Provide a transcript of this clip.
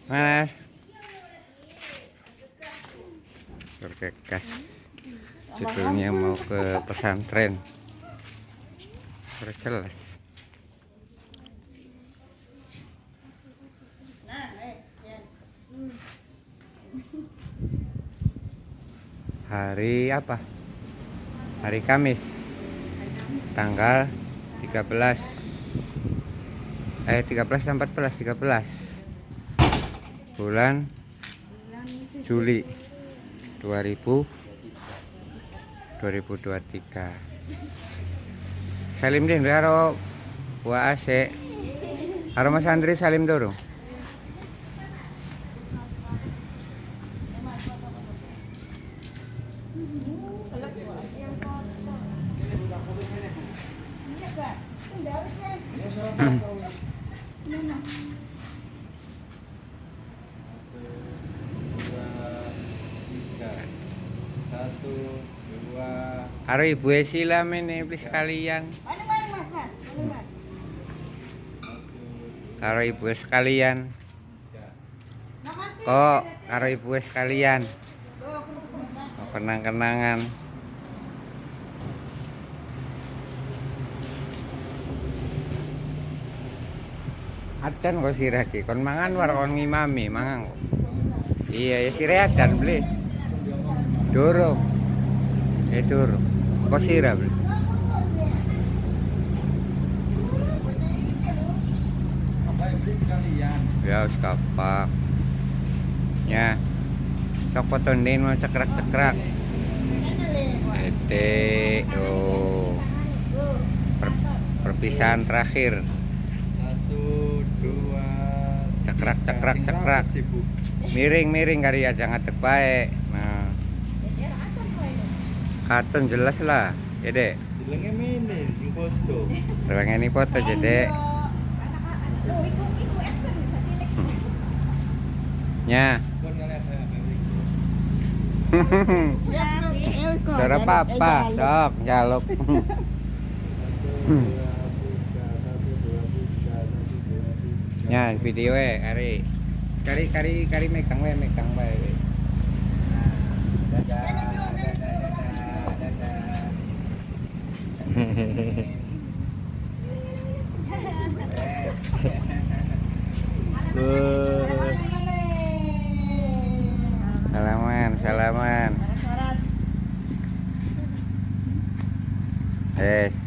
Mas. Bergegas. Judulnya mau ke pesantren. Jelas. Hari apa? Hari Kamis. Tanggal 13. 13 bulan Juli 2023. Salim deh karo wa ase. Karo Mas Andri salim dorong. Satu, dua. Karo Ibu Esila meneh please sekalian. Karo Ibu sekalian. Kok karo Ibu sekalian. Kenang-kenangan. Adan kok sirah ki kon mangan war kon ngimami mangan kok. Iya ya sirah adan beli. Dorong. Dorong. Kok sirah beli. Ya wis kapak. Ya. Cokot tondin mau cekrak-cekrak. Oh. Perpisahan terakhir. Satu, dua. Cekrak. Miring kali ya jangan ngadeg bae. Nah. Katon jelas lah, ya dek. Dilenge mene sing foto. Dilenge ini foto aja dek. Nya. Suara papa, sok jaluk. Nya video kari megang wae. Salaman. Yes.